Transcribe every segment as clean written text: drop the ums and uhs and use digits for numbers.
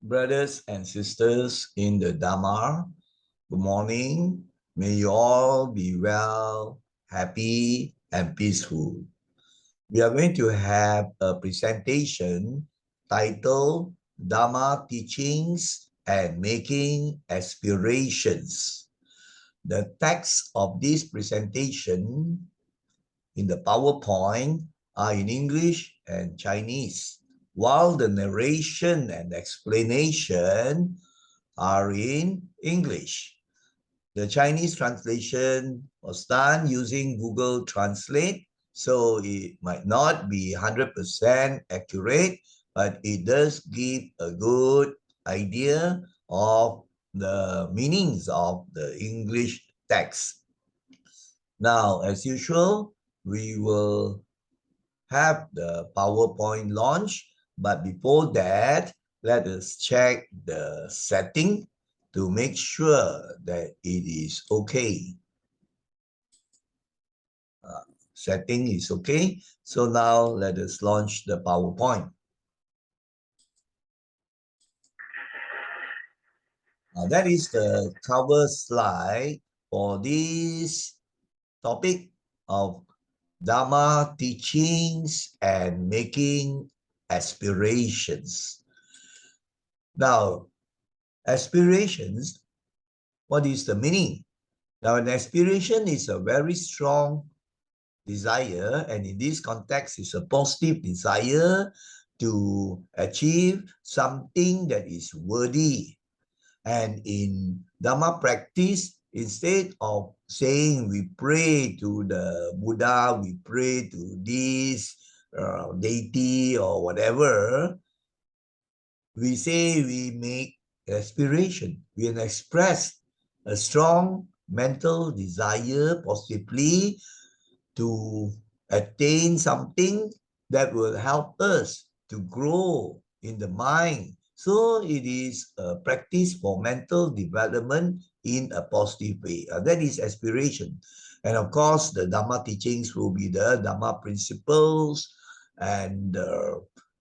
Brothers and sisters in the Dharma, good morning. May you all be well, happy, and peaceful. We are going to have a presentation titled Dharma Teachings and Making Aspirations. The text of this presentation in the PowerPoint are in English and Chinese, while the narration and explanation are in English. The Chinese translation was done using Google Translate, so it might not be 100% accurate, but it does give a good idea of the meanings of the English text. Now, as usual, we will have the PowerPoint launch, but before that, let us check the setting to make sure that it is okay. Setting is okay. So now let us launch the PowerPoint. That is the cover slide for this topic of Dharma teachings and making aspirations. Now, aspirations, what is the meaning? Now, an aspiration is a very strong desire, and in this context, it's a positive desire to achieve something that is worthy. And in Dhamma practice, instead of saying we pray to the Buddha, we pray to this deity or whatever, we say we make aspiration. We express a strong mental desire positively to attain something that will help us to grow in the mind. So it is a practice for mental development in a positive way. That is aspiration. And of course, the Dhamma teachings will be the Dhamma principles and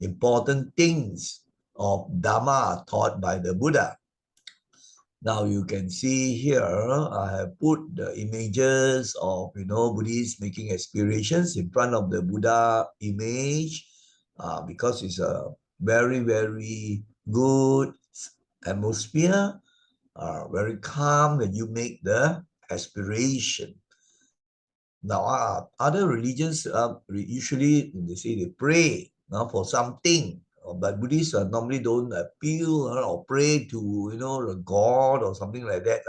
important things of Dhamma taught by the Buddha. Now you can see here, I have put the images of, Buddhists making aspirations in front of the Buddha image because it's a very, very good atmosphere, very calm when you make the aspiration. Now, other religions usually, they say they pray for something, but Buddhists normally don't appeal or pray to, a god or something like that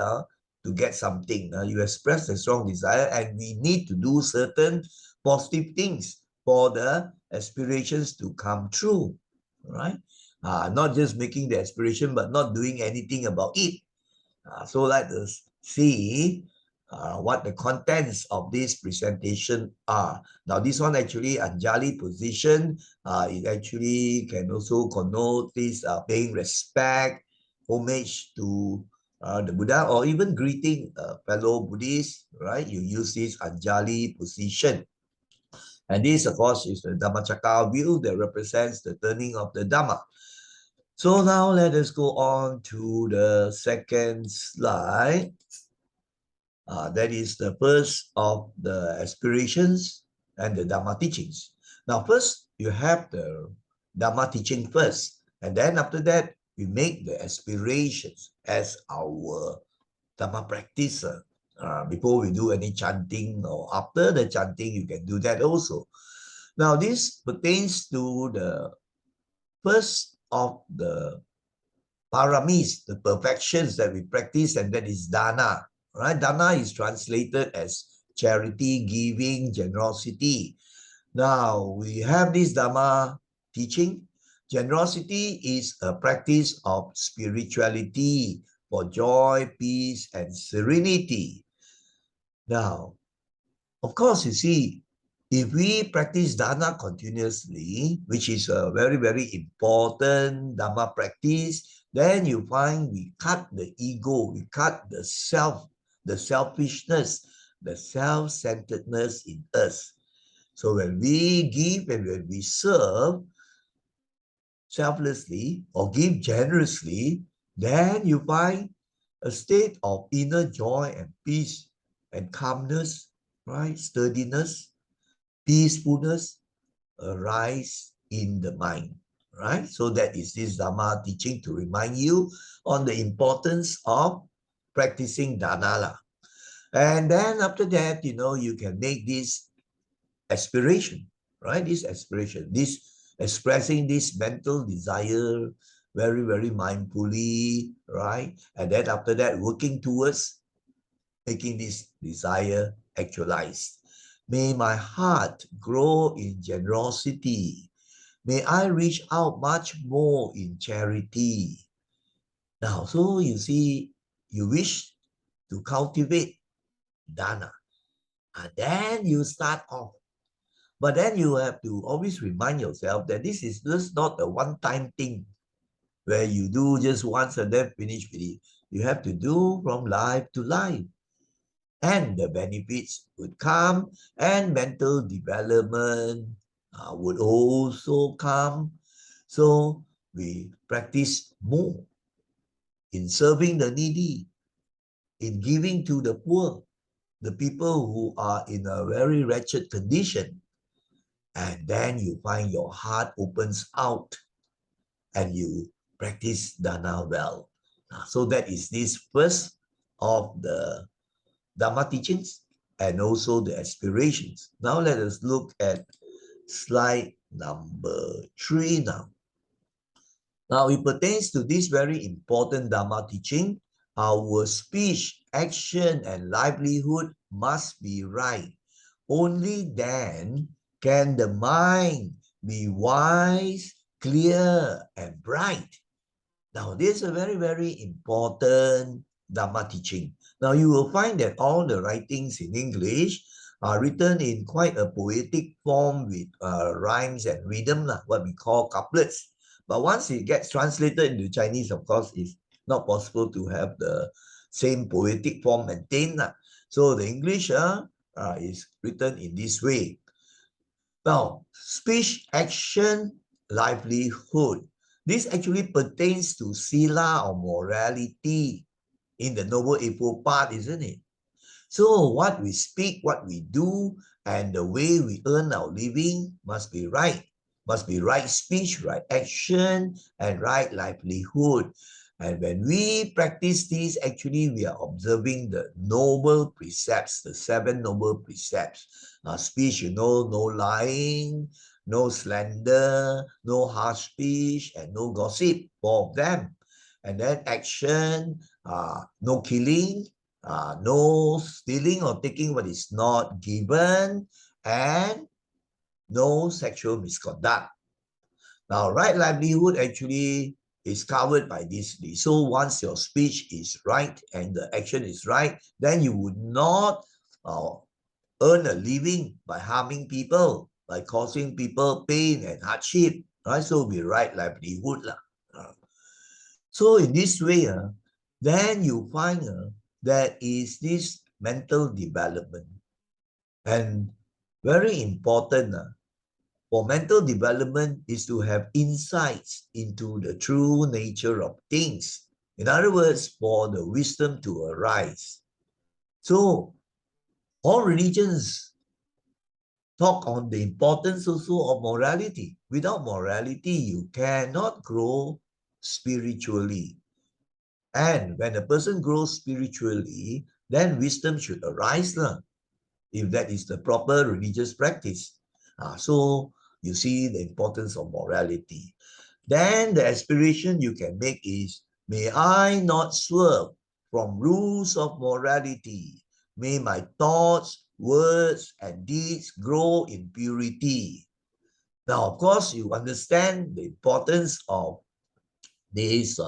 to get something. You express a strong desire, and we need to do certain positive things for the aspirations to come true, right? Not just making the aspiration, but not doing anything about it. So let us see what the contents of this presentation are. Now, this one actually Anjali position. It actually can also connote this paying respect, homage to the Buddha, or even greeting fellow Buddhists, right? You use this Anjali position. And this, of course, is the Dhammacakka view that represents the turning of the Dhamma. So now let us go on to the second slide. That is the first of the aspirations and the Dhamma teachings. Now, first, you have the Dhamma teaching first. And then after that, we make the aspirations as our Dhamma practice. Before we do any chanting or after the chanting, you can do that also. Now, this pertains to the first of the paramis, the perfections that we practice, and that is dana. Right? Dana is translated as charity, giving, generosity. Now, we have this Dhamma teaching. Generosity is a practice of spirituality for joy, peace, and serenity. Now, of course, you see, if we practice Dana continuously, which is a very, very important Dhamma practice, then you find we cut the ego, we cut the selfishness, the self-centeredness in us. So when we give and when we serve, selflessly or give generously, then you find a state of inner joy and peace and calmness, right? Sturdiness, peacefulness arise in the mind, right? So that is this Dhamma teaching to remind you on the importance of practicing dana. And then after that, you can make this aspiration, right? This aspiration, this expressing this mental desire very, very mindfully, right? And then after that, working towards making this desire actualized. May my heart grow in generosity. May I reach out much more in charity. Now, so you see, you wish to cultivate dana. And then you start off. But then you have to always remind yourself that this is just not a one-time thing where you do just once and then finish with it. You have to do from life to life. And the benefits would come, and mental development would also come. So we practice more in serving the needy, in giving to the poor, the people who are in a very wretched condition. And then you find your heart opens out and you practice dana well. So that is this first of the Dhamma teachings and also the aspirations. Now let us look at slide number 3 now. Now it pertains to this very important Dhamma teaching. Our speech, action, and livelihood must be right. Only then can the mind be wise, clear, and bright. Now, this is a very, very important Dhamma teaching. Now, you will find that all the writings in English are written in quite a poetic form with rhymes and rhythm, what we call couplets. But once it gets translated into Chinese, of course, it's not possible to have the same poetic form maintained. So the English is written in this way. Now, speech, action, livelihood. This actually pertains to sila or morality in the Noble Eightfold Path, isn't it? So what we speak, what we do, and the way we earn our living must be right. Must be right speech, right action, and right livelihood. And when we practice this, actually we are observing the noble precepts, the 7 noble precepts. Speech, no lying, no slander, no harsh speech, and no gossip, 4 of them. And then action, no killing, no stealing or taking what is not given, and no sexual misconduct. Now, right livelihood actually is covered by this. So once your speech is right and the action is right, then you would not earn a living by harming people, by causing people pain and hardship. Right? So be right livelihood. So in this way, then you find there is this mental development. And very important for mental development is to have insights into the true nature of things. In other words, for the wisdom to arise. So all religions talk on the importance also of morality. Without morality, you cannot grow spiritually. And when a person grows spiritually, then wisdom should arise, if that is the proper religious practice. So you see the importance of morality. Then the aspiration you can make is, may I not swerve from rules of morality. May my thoughts, words, and deeds grow in purity. Now, of course, you understand the importance of this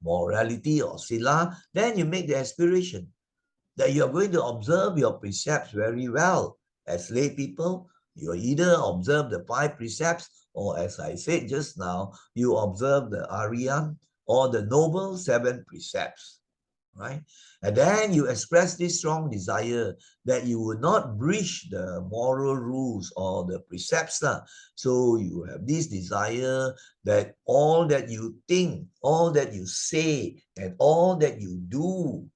morality or sila, then you make the aspiration that you are going to observe your precepts very well. As lay people, you either observe the 5 precepts, or as I said just now, you observe the Aryan or the noble 7 precepts. right? And then you express this strong desire that you will not breach the moral rules or the precepts. So you have this desire that all that you think, all that you say, and all that you do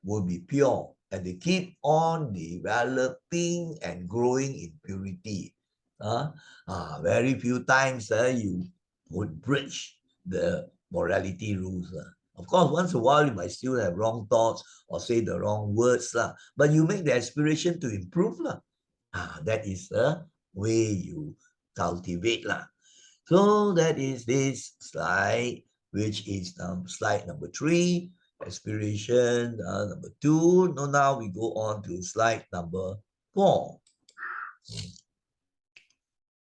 will be pure, and they keep on developing and growing in purity. Very few times you would breach the morality rules. Of course, once in a while you might still have wrong thoughts or say the wrong words, but you make the aspiration to improve. That is the way you cultivate. So that is this slide, which is slide number 3, aspiration number 2. Now we go on to slide number 4.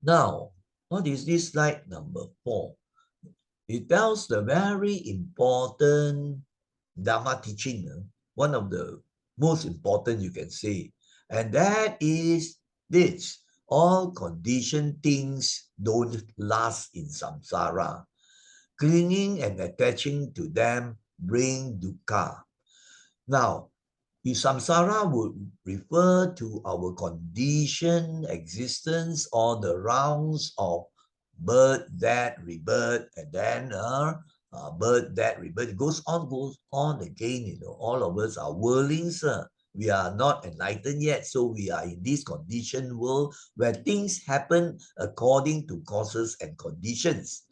Now, what is this slide number 4? It tells the very important Dharma teaching, one of the most important you can say, and that is this: all conditioned things don't last in samsara. Clinging and attaching to them bring dukkha. Now, the samsara would refer to our conditioned existence or the rounds of birth, death, rebirth, and then birth, death, rebirth. It goes on again. All of us are worldlings. We are not enlightened yet, so we are in this conditioned world where things happen according to causes and conditions.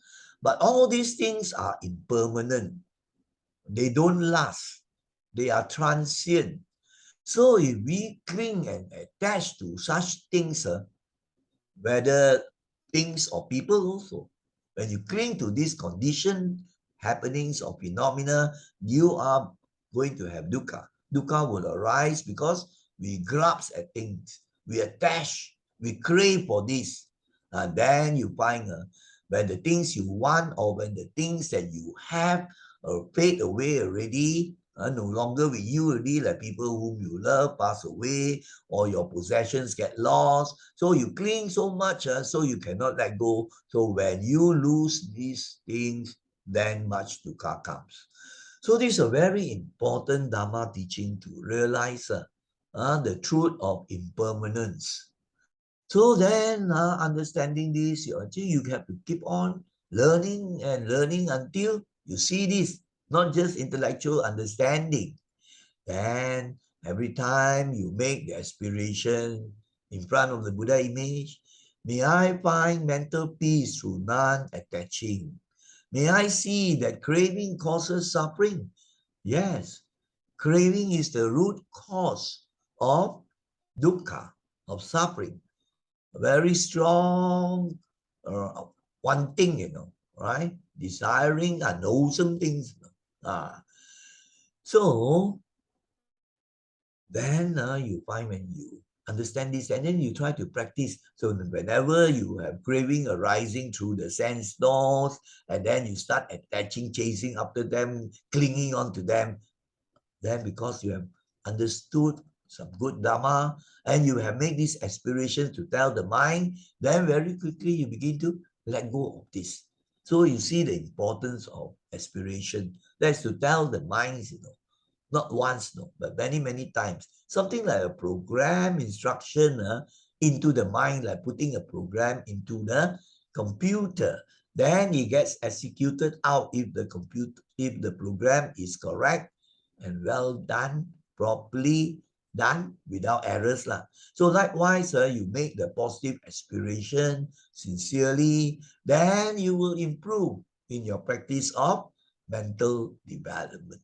But all these things are impermanent. They don't last. They are transient. So if we cling and attach to such things, whether things or people also, when you cling to these conditioned happenings or phenomena, you are going to have dukkha. Dukkha will arise because we grasp at things, we attach, we crave for this. And then you find when the things you want or when the things that you have fade away already, no longer with you already, like people whom you love pass away, or your possessions get lost. So you cling so much, so you cannot let go. So when you lose these things, then much dukkha comes. So this is a very important Dharma teaching to realize the truth of impermanence. So then, understanding this, you have to keep on learning and learning until you see this, not just intellectual understanding. Then, every time you make the aspiration in front of the Buddha image, may I find mental peace through non-attaching. May I see that craving causes suffering. Yes, craving is the root cause of dukkha, of suffering. Very strong wanting, right? Desiring unwholesome things. So then you find when you understand this and then you try to practice. So whenever you have craving arising through the sense doors, and then you start attaching, chasing after them, clinging on to them, then because you have understood some good Dhamma and you have made these aspirations to tell the mind, then very quickly you begin to let go of this. So you see the importance of aspiration. That's to tell the minds, not once, no, but many, many times. Something like a program instruction into the mind, like putting a program into the computer. Then it gets executed out if the program is correct and well done, properly done, without errors. So likewise, you make the positive aspiration sincerely, then you will improve in your practice of mental development.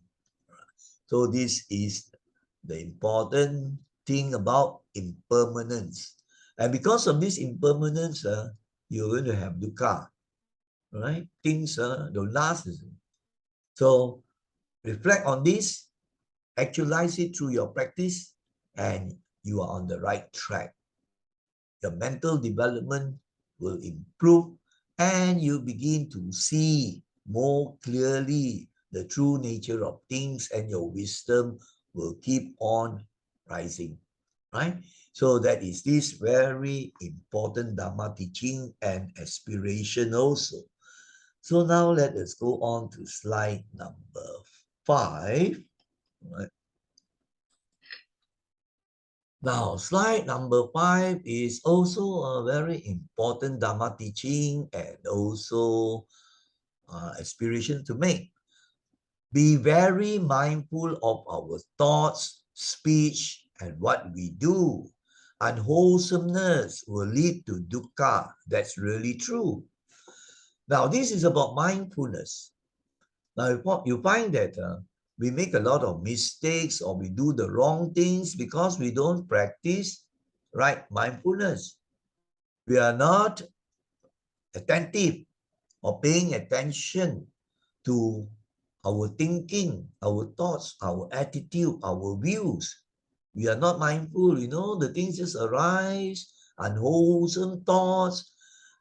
So this is the important thing about impermanence. And because of this impermanence, you're going to have dukkha, right? Things don't last. So reflect on this, actualize it through your practice, and you are on the right track. Your mental development will improve and you begin to see more clearly the true nature of things, and your wisdom will keep on rising, right? So that is this very important Dharma teaching and aspiration also. So now let us go on to slide number 5. Right. Now, slide number 5 is also a very important Dhamma teaching and also aspiration to make. Be very mindful of our thoughts, speech, and what we do. Unwholesomeness will lead to dukkha. That's really true. Now, this is about mindfulness. Now, you find that we make a lot of mistakes or we do the wrong things because we don't practice right mindfulness. We are not attentive or paying attention to our thinking, our thoughts, our attitude, our views. We are not mindful, the things just arise, unwholesome thoughts,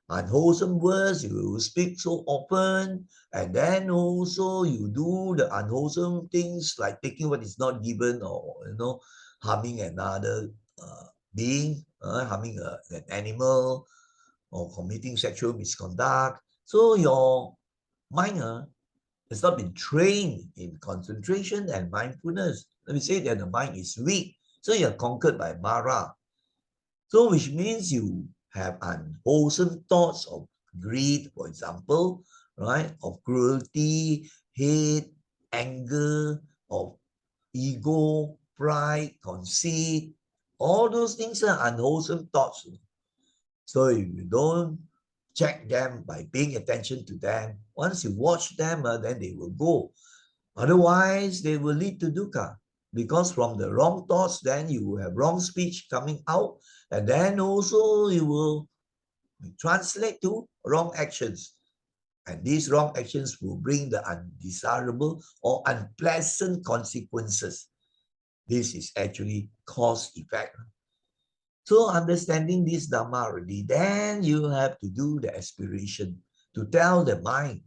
unwholesome words, you speak so often, and then also you do the unwholesome things like taking what is not given or, harming another being, harming an animal, or committing sexual misconduct. So your mind has not been trained in concentration and mindfulness. Let me say that the mind is weak. So you're conquered by Mara. So which means you have unwholesome thoughts of greed, for example, right? Of cruelty, hate, anger, of ego, pride, conceit. All those things are unwholesome thoughts. So if you don't check them by paying attention to them, once you watch them, then they will go. Otherwise, they will lead to dukkha. Because from the wrong thoughts, then you will have wrong speech coming out, and then also you will translate to wrong actions. And these wrong actions will bring the undesirable or unpleasant consequences. This is actually cause effect. So understanding this Dhamma already, then you have to do the aspiration to tell the mind,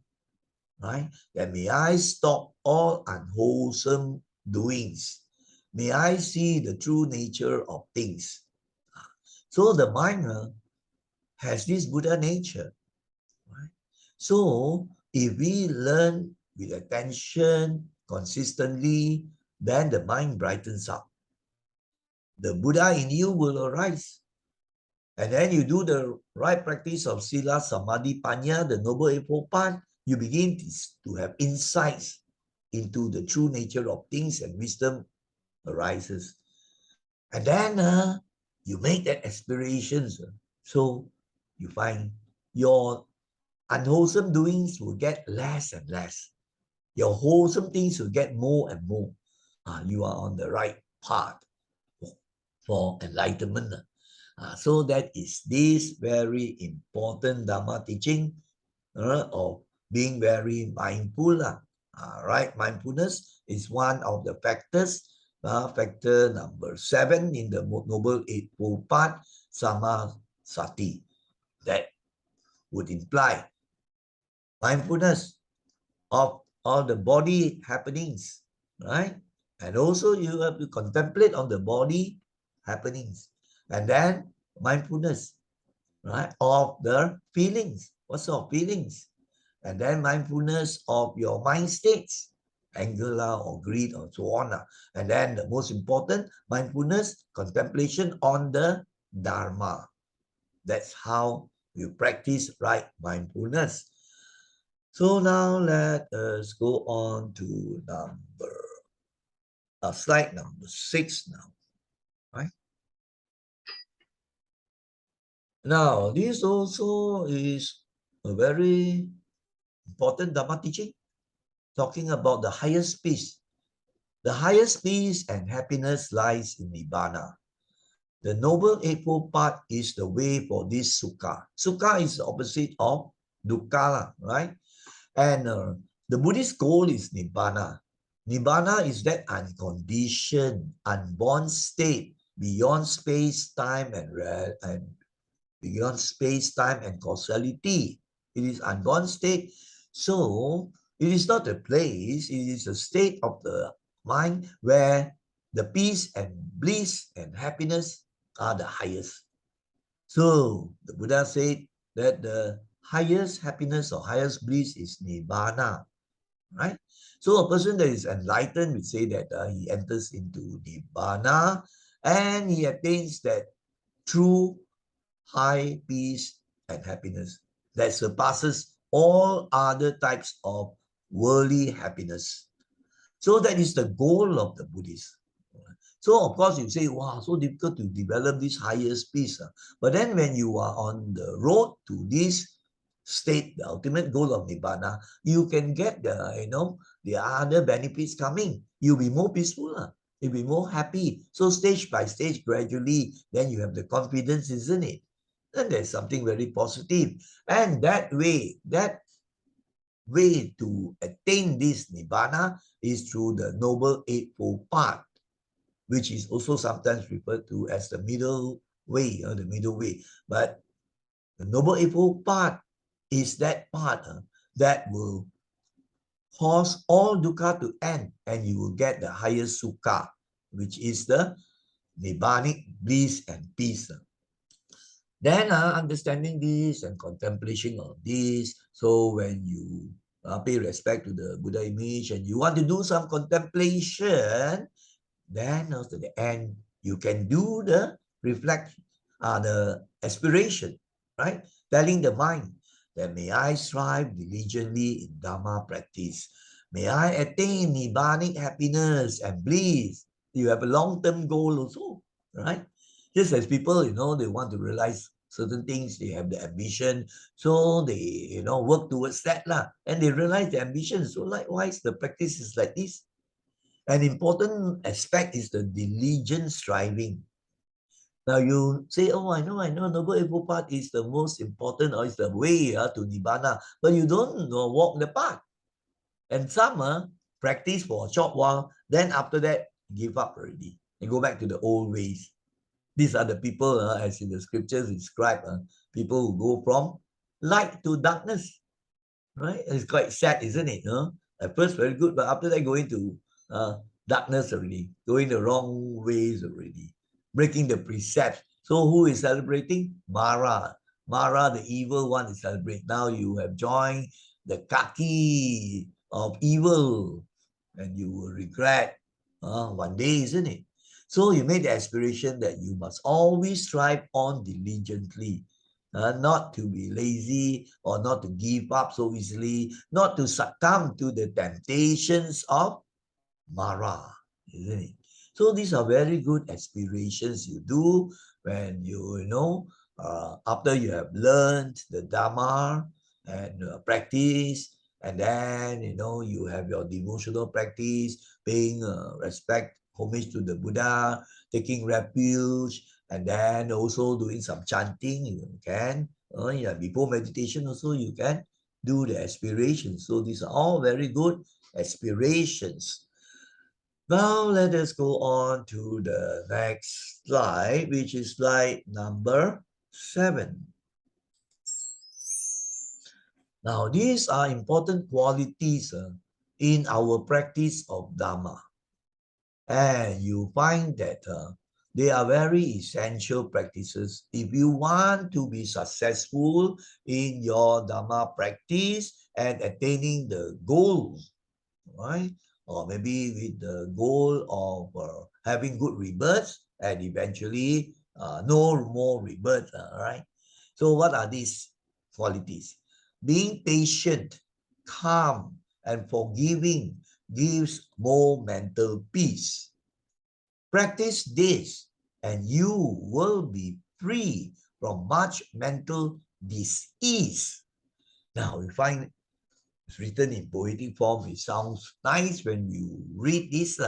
right? That may I stop all unwholesome doings. May I see the true nature of things. So the mind has this Buddha nature, right? So if we learn with attention consistently, then the mind brightens up. The Buddha in you will arise. And then you do the right practice of Sila, Samadhi, Panya, the Noble Eightfold Path, you begin to have insights into the true nature of things and wisdom arises. And then you make that aspirations. So you find your unwholesome doings will get less and less. Your wholesome things will get more and more. You are on the right path for enlightenment. So that is this very important Dhamma teaching of being very mindful. Right? Mindfulness is one of the factors. Factor number 7 in the Noble Eightfold Path, Samasati. That would imply mindfulness of all the body happenings, right? And also you have to contemplate on the body happenings. And then mindfulness, right, of the feelings. What sort of feelings? And then mindfulness of your mind states, anger or greed or so on. And then the most important, mindfulness, contemplation on the Dharma. That's how you practice right mindfulness. So now let us go on to slide number 6 now, right? Now, this also is a very important Dhamma teaching, talking about the highest peace. The highest peace and happiness lies in Nibbana. The Noble Eightfold Path is the way for this Sukha. Sukha is the opposite of Dukkha, right? And the Buddhist goal is Nibbana. Nibbana is that unconditioned, unborn state beyond space, time, and beyond space, time, and causality. It is unborn state. So it is not a place, it is a state of the mind where the peace and bliss and happiness are the highest. So the Buddha said that the highest happiness or highest bliss is Nibbana. right? So a person that is enlightened would say that he enters into Nibbana and he attains that true high peace and happiness that surpasses all other types of worldly happiness. So that is the goal of the Buddhist. So of course you say, wow, so difficult to develop this highest peace. But then when you are on the road to this state, the ultimate goal of Nibbana, you can get the other benefits coming. You'll be more peaceful. You'll be more happy. So stage by stage, gradually, then you have the confidence, isn't it? And there's something very positive. And that way to attain this Nibbana is through the Noble Eightfold Path, which is also sometimes referred to as the middle way, the middle way. But the Noble Eightfold Path is that path that will cause all dukkha to end, and you will get the highest sukha, which is the nibbanic bliss and peace. Then understanding this and contemplation of this, so when you pay respect to the Buddha image and you want to do some contemplation, then after the end, you can do the reflection, the aspiration, right? Telling the mind that may I strive diligently in Dhamma practice. May I attain nibbanic happiness and bliss. You have a long-term goal also, right? Just as people, they want to realize certain things, they have the ambition, so they, work towards that lah, and they realize the ambition. So likewise, the practice is like this. An important aspect is the diligent striving. Now you say, oh, I know, Noble Eightfold Path is the most important, or is the way to Nibbana, but you don't walk the path. And some practice for a short while, then after that, give up already and go back to the old ways. These are the people, as in the scriptures describe, people who go from light to darkness. Right? It's quite sad, isn't it? At first very good, but after that going to darkness already, going the wrong ways already, breaking the precepts. So who is celebrating? Mara. Mara, the evil one, is celebrating. Now you have joined the kaki of evil, and you will regret one day, isn't it? So you made the aspiration that you must always strive on diligently, not to be lazy or not to give up so easily, not to succumb to the temptations of Mara, isn't it? So these are very good aspirations you do when after you have learned the Dharma and practice, and then, you have your devotional practice, paying respect, homage to the Buddha, taking refuge, and then also doing some chanting, you can. Before meditation also you can do the aspirations. So these are all very good aspirations. Now let us go on to the next slide, which is slide number 7. Now these are important qualities in our practice of Dharma. And you find that they are very essential practices if you want to be successful in your Dharma practice and attaining the goals, right? Or maybe with the goal of having good rebirths and eventually no more rebirths, right? So what are these qualities? Being patient, calm, and forgiving gives more mental peace. Practice this and you will be free from much mental disease. Now, we find it's written in poetic form. It sounds nice when you read this.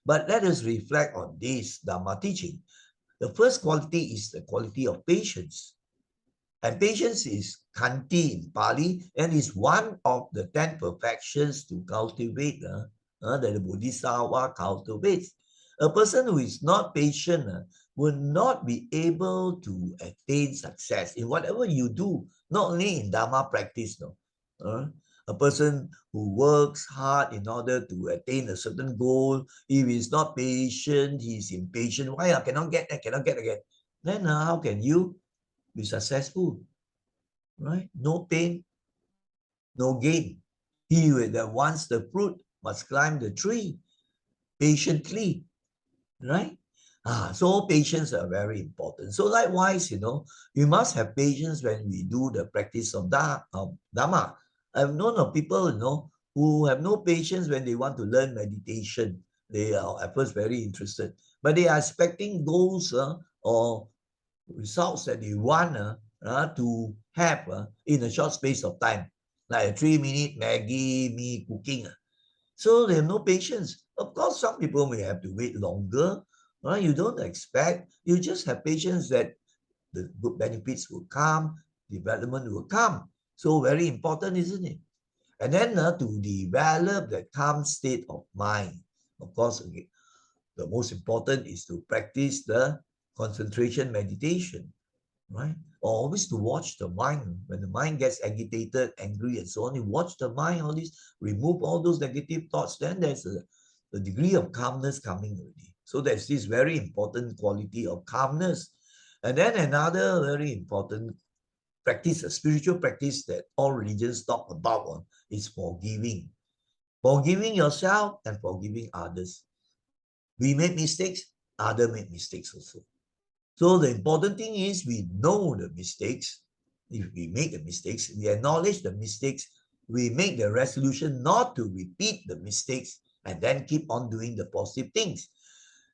But let us reflect on this Dhamma teaching. The first quality is the quality of patience. And patience is kanti in Pali and is one of the 10 perfections to cultivate that the Bodhisattva cultivates. A person who is not patient will not be able to attain success in whatever you do, not only in Dharma practice. No. A person who works hard in order to attain a certain goal, if he's not patient, he's impatient. Why I cannot get that, cannot get again? Then how can you be successful? Right? No pain, no gain. He that wants the fruit must climb the tree patiently, right? So patience are very important. So likewise, you must have patience when we do the practice of Dhamma. I've known of people, who have no patience when they want to learn meditation. They are at first very interested, but they are expecting those or results that they want to have in a short space of time, like a 3-minute Maggie me cooking. So they have no patience. Of course, some people may have to wait longer. Right? You don't expect. You just have patience that the good benefits will come, development will come. So very important, isn't it? And then to develop that calm state of mind. Of course, okay, the most important is to practice the concentration meditation, right? Or always to watch the mind. When the mind gets agitated, angry, and so on, you watch the mind, all this, remove all those negative thoughts, then there's a degree of calmness coming already. So there's this very important quality of calmness. And then another very important practice, a spiritual practice that all religions talk about is forgiving. Forgiving yourself and forgiving others. We make mistakes, others make mistakes also. So the important thing is we know the mistakes. If we make the mistakes, we acknowledge the mistakes, we make the resolution not to repeat the mistakes and then keep on doing the positive things.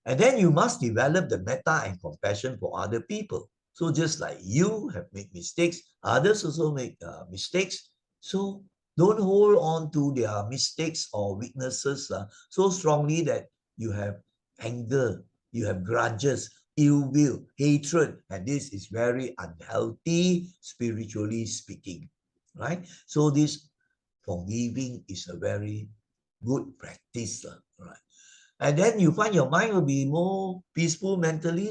And then you must develop the metta and compassion for other people. So just like you have made mistakes, others also make mistakes. So don't hold on to their mistakes or weaknesses so strongly that you have anger, you have grudges, ill will, hatred, and this is very unhealthy, spiritually speaking, right? So this forgiving is a very good practice, right? And then you find your mind will be more peaceful mentally,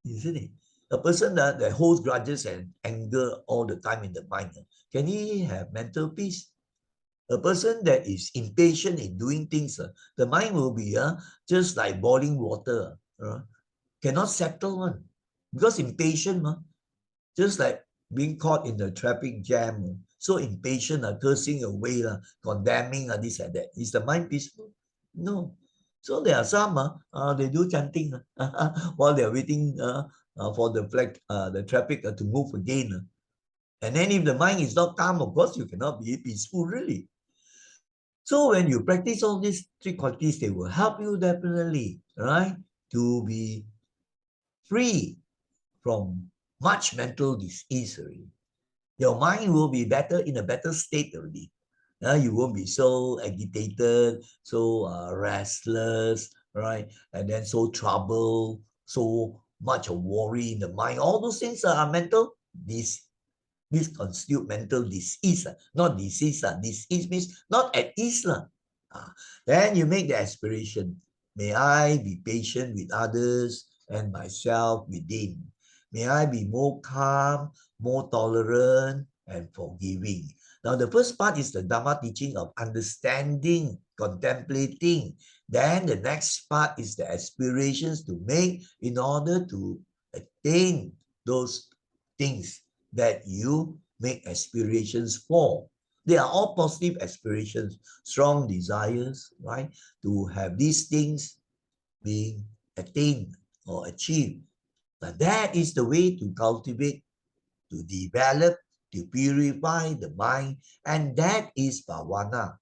isn't it? A person that holds grudges and anger all the time in the mind, can he have mental peace? A person that is impatient in doing things, the mind will be just like boiling water, cannot settle one. Because impatient, just like being caught in the traffic jam, so impatient, cursing away, condemning, this and that. Is the mind peaceful? No. So there are some, they do chanting while they're waiting for the traffic to move again. And then if the mind is not calm, of course, you cannot be peaceful, really. So when you practice all these three qualities, they will help you definitely, right, to be free from much mental disease already. Your mind will be better, in a better state already. You won't be so agitated, so restless, right? And then so troubled, so much of worry in the mind. All those things are mental. This constitute mental disease, not disease. Disease means not at ease. Then you make the aspiration. May I be patient with others and myself within. May I be more calm, more tolerant, and forgiving. Now, the first part is the Dhamma teaching of understanding, contemplating. Then the next part is the aspirations to make in order to attain those things that you make aspirations for. They are all positive aspirations, strong desires, right? To have these things being attained or achieved. But that is the way to cultivate, to develop, to purify the mind, and that is bhavana.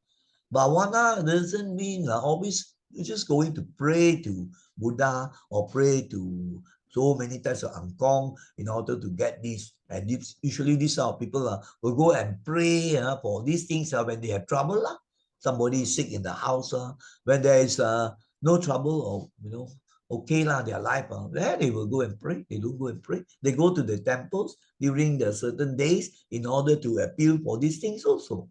Bhavana doesn't mean always you're just going to pray to Buddha or pray to so many types of angkong in order to get this. And usually these are people will go and pray for these things when they have trouble. Somebody is sick in the house. When there is no trouble or, okay their life, there they will go and pray. They don't go and pray. They go to the temples during the certain days in order to appeal for these things also.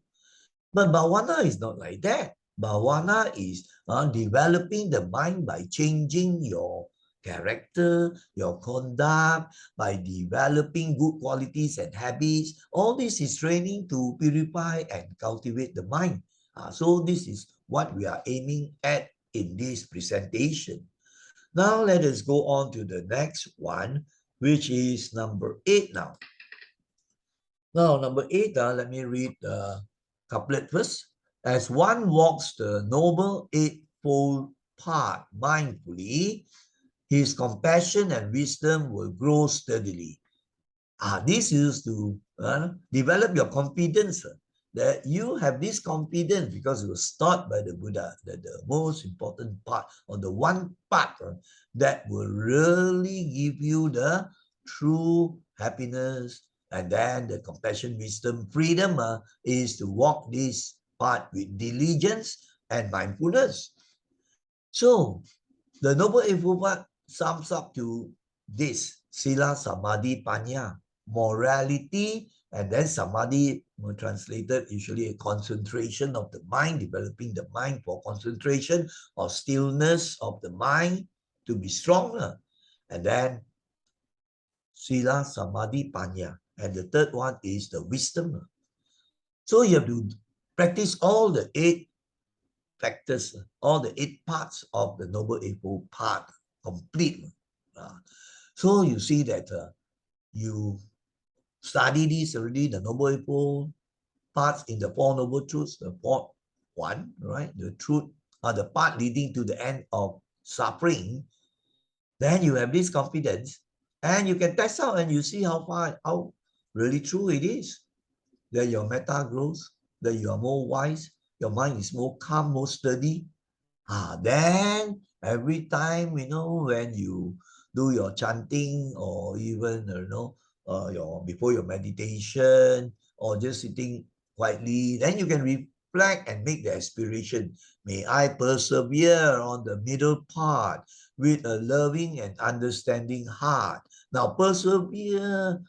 But bhavana is not like that. Bhavana is developing the mind by changing your character, your conduct, by developing good qualities and habits. All this is training to purify and cultivate the mind. So this is what we are aiming at in this presentation. Now let us go on to the next one, which is number 8 now. Now, number 8, let me read the couplet first. As one walks the Noble Eightfold Path mindfully, his compassion and wisdom will grow steadily. This is to develop your confidence, that you have this confidence because it was taught by the Buddha that the most important part, or the one part that will really give you the true happiness, and then the compassion, wisdom, freedom is to walk this path with diligence and mindfulness. So the Noble Eightfold Path sums up to this: Sila, Samadhi, Panya, morality, and then Samadhi, translated usually a concentration of the mind, developing the mind for concentration or stillness of the mind to be stronger. And then Sila, Samadhi, Panya. And the third one is the wisdom. So you have to practice all the 8 factors, all the 8 parts of the Noble Eightfold Path complete. So you see that you study this already, the Noble Eightfold parts in the Four Noble Truths, the fourth one, right? The truth, the path leading to the end of suffering. Then you have this confidence, and you can test out and you see how really true it is. That your metta grows, that you are more wise, your mind is more calm, more steady. Then every time, when you do your chanting, or even, before your meditation, or just sitting quietly, then you can reflect and make the aspiration. May I persevere on the middle path with a loving and understanding heart. Now, persevere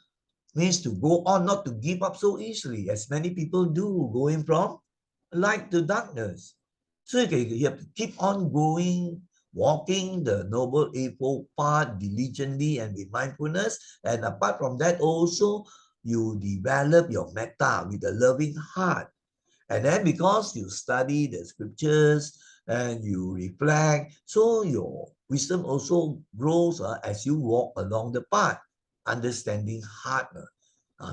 means to go on, not to give up so easily, as many people do, going from light to darkness. So you have to keep on going, walking the Noble Eightfold Path diligently and with mindfulness. And apart from that, also, you develop your metta with a loving heart. And then because you study the scriptures and you reflect, so your wisdom also grows as you walk along the path, understanding heart.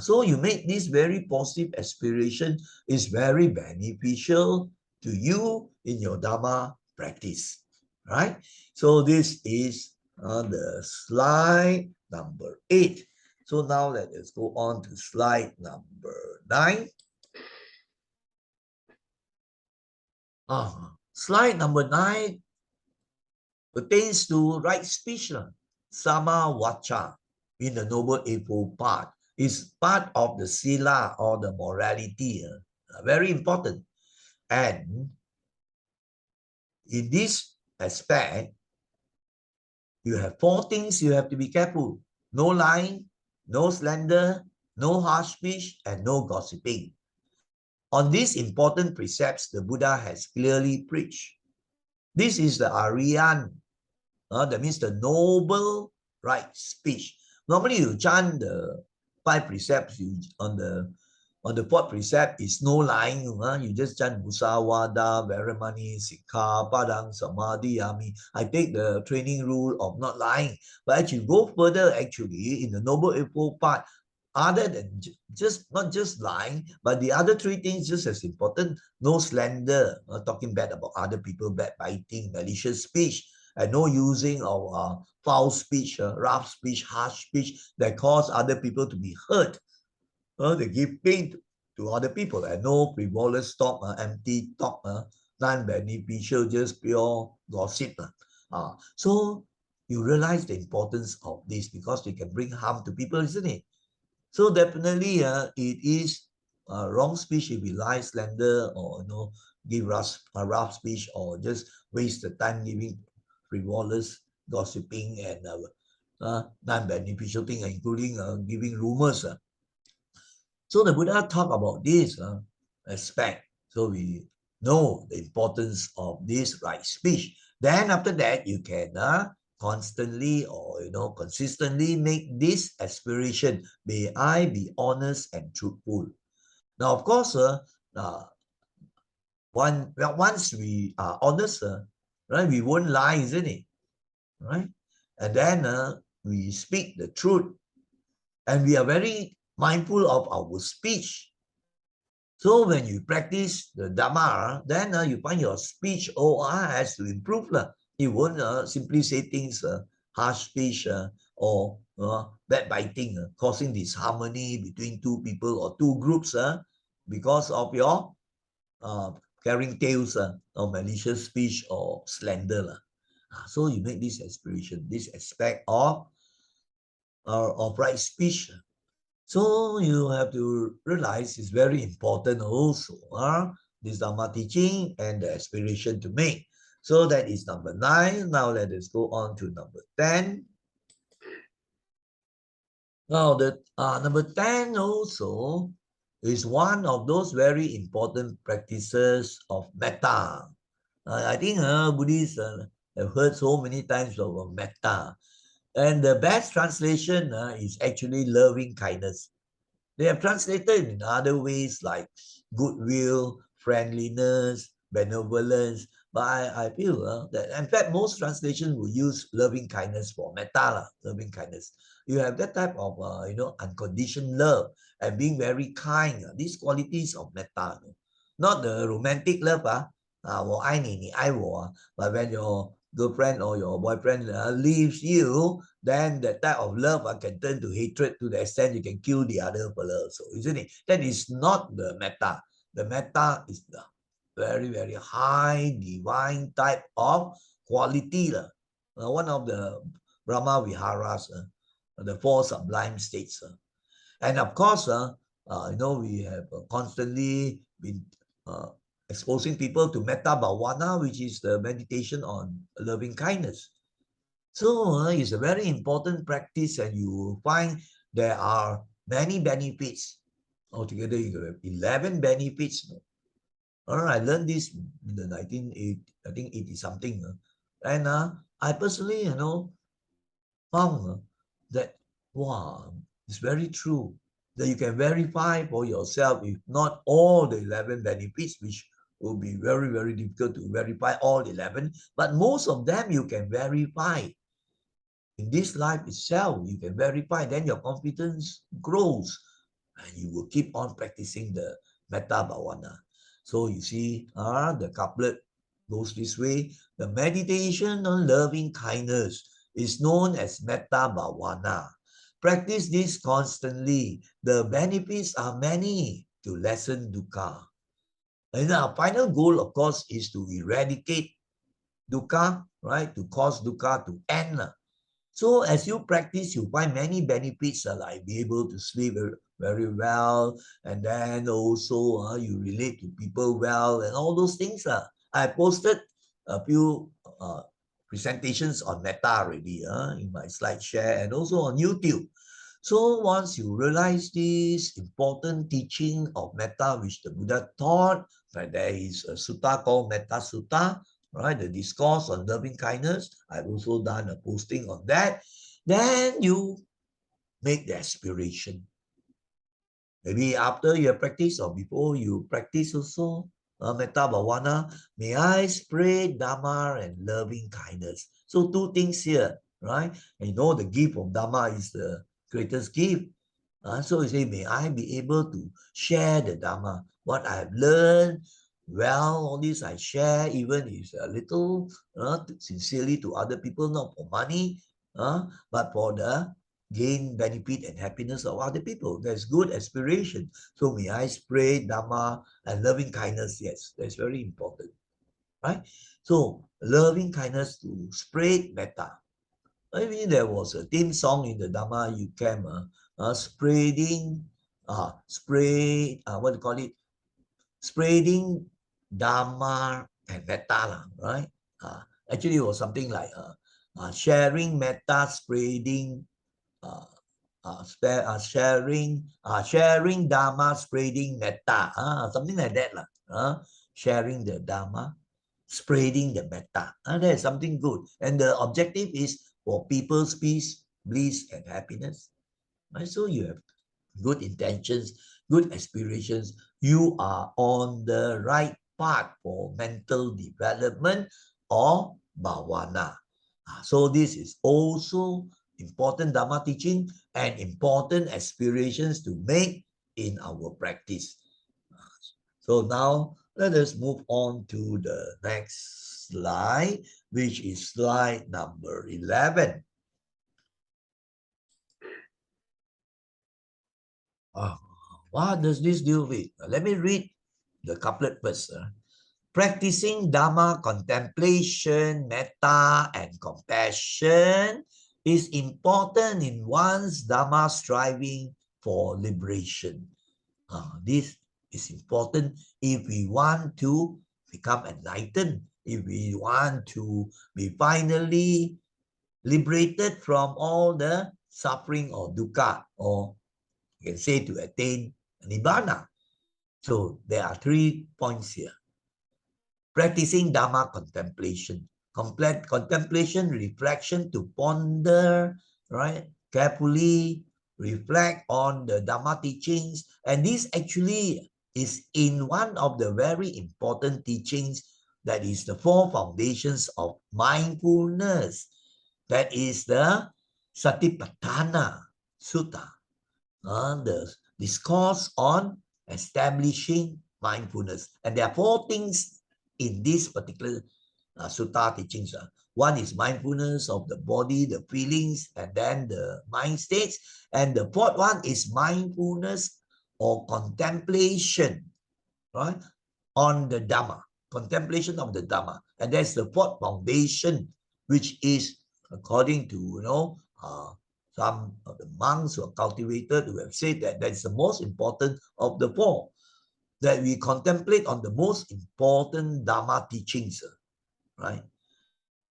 So you make this very positive aspiration is very beneficial to you in your Dharma practice, right? So this is the slide number 8. So now let us go on to slide number 9. Slide number 9 pertains to right speech, Sama Vacha, in the Noble Eightfold Path. Is part of the sila, or the morality, very important. And in this aspect, you have 4 things you have to be careful: no lying, no slander, no harsh speech, and no gossiping. On these important precepts, the Buddha has clearly preached. This is the Aryan, that means the noble right speech. Normally you chant the 5 precepts, on the 4th precept is no lying. You just chant Musawada, Veramani, Sikha, Padang, Samadhi, Yami. I take the training rule of not lying. But actually go further, actually, in the Noble Eightfold Path, other than not just lying, but the other 3 things just as important: no slander, talking bad about other people, backbiting, malicious speech, and no using of foul speech, rough speech, harsh speech that cause other people to be hurt. They give pain to other people, and no frivolous talk, empty talk, non-beneficial, just pure gossip. So you realize the importance of this, because they can bring harm to people, isn't it? So definitely, it is wrong speech if we lie, slander, or give rough speech, or just waste the time giving frivolous gossiping and non-beneficial thing, including giving rumors. So the Buddha talked about this aspect. So we know the importance of this right speech. Then after that, you can constantly, or consistently make this aspiration: may I be honest and truthful. Now, of course, once we are honest, right, we won't lie, isn't it? Right? And then we speak the truth, and we are very mindful of our speech. So when you practice the Dhamma, then you find your speech has to improve. You won't simply say things, harsh speech or backbiting, causing disharmony between two people or two groups because of your carrying tales or malicious speech or slander. So you make this aspiration, this aspect of right speech. So you have to realize it's very important also, this Dhamma teaching and the aspiration to make. So that is number 9. Now let us go on to number 10. Now the number 10 also is one of those very important practices of metta. I think Buddhists have heard so many times of metta. And the best translation is actually loving kindness. They have translated in other ways like goodwill, friendliness, benevolence. But I feel that, in fact, most translations will use loving kindness for metta, loving kindness. You have that type of, unconditioned love and being very kind. These qualities of metta. Not the romantic love, 我爱你，你爱我. But when your girlfriend or your boyfriend leaves you, then that type of love can turn to hatred to the extent you can kill the other fellow. So, isn't it? That is not the metta. The metta is the very, very high divine type of quality. One of the Brahma Viharas, the 4 sublime states. And of course, we have constantly been exposing people to metta bhavana, which is the meditation on loving kindness. So it's a very important practice, and you will find there are many benefits. Altogether, you have 11 benefits. I learned this in the 80 something. And I personally, found that, wow, it's very true that you can verify for yourself, if not all the 11 benefits, which will be very, very difficult to verify all 11, but most of them you can verify. In this life itself, you can verify, then your confidence grows and you will keep on practicing the metta bhavana. So you see, the couplet goes this way. The meditation on loving kindness is known as metta bhavana. Practice this constantly. The benefits are many to lessen dukkha. And our final goal, of course, is to eradicate dukkha, right? To cause dukkha to end. So as you practice, you find many benefits, like be able to sleep very well, and then also you relate to people well, and all those things. I posted a few presentations on metta already in my slide share and also on YouTube. So once you realize this important teaching of metta, which the Buddha taught, that there is a sutta called Metta Sutta, right? The discourse on loving kindness. I've also done a posting on that. Then you make the aspiration. Maybe after you practice or before you practice also, metta bhavana, may I spread Dhamma and loving kindness. So 2 things here, right? And the gift of Dhamma is the greatest gift. So you say, may I be able to share the Dhamma, what I have learned. Well, all this I share, even if a little, sincerely to other people, not for money, but for the gain, benefit, and happiness of other people. That's good aspiration. So may I spread Dhamma and loving kindness. Yes, that's very important, right? So loving kindness to spread metta. I mean, there was a theme song in the Dhamma youth camp, spreading, what do you call it? Spreading Dharma and metta, right? Actually, it was something like sharing metta, spreading, sharing Dharma, spreading metta, something like that, sharing the Dharma, spreading the metta. That is something good. And the objective is for people's peace, bliss, and happiness. Right? So you have good intentions, good aspirations. You are on the right path for mental development or bhavana. So this is also important Dhamma teaching and important aspirations to make in our practice. So now let us move on to the next slide, which is slide number 11. What does this deal with? Let me read the couplet first. Practicing Dhamma contemplation, metta, and compassion is important in one's Dhamma striving for liberation. This is important if we want to become enlightened, if we want to be finally liberated from all the suffering or dukkha, or you can say to attain nibbana. So there are 3 points here. Practicing Dhamma contemplation. Contemplation, reflection to ponder, right? Carefully reflect on the Dhamma teachings. And this actually is in one of the very important teachings, that is the 4 foundations of mindfulness. That is the Satipatthana Sutta, the discourse on establishing mindfulness. And there are 4 things in this particular sutta teachings. One is mindfulness of the body, the feelings, and then the mind states. And the 4th one is mindfulness or contemplation, right, on the Dhamma, contemplation of the Dhamma. And that's the 4th foundation, which is according to, some of the monks who are cultivated, who have said that that's the most important of the 4, that we contemplate on the most important Dhamma teachings, right?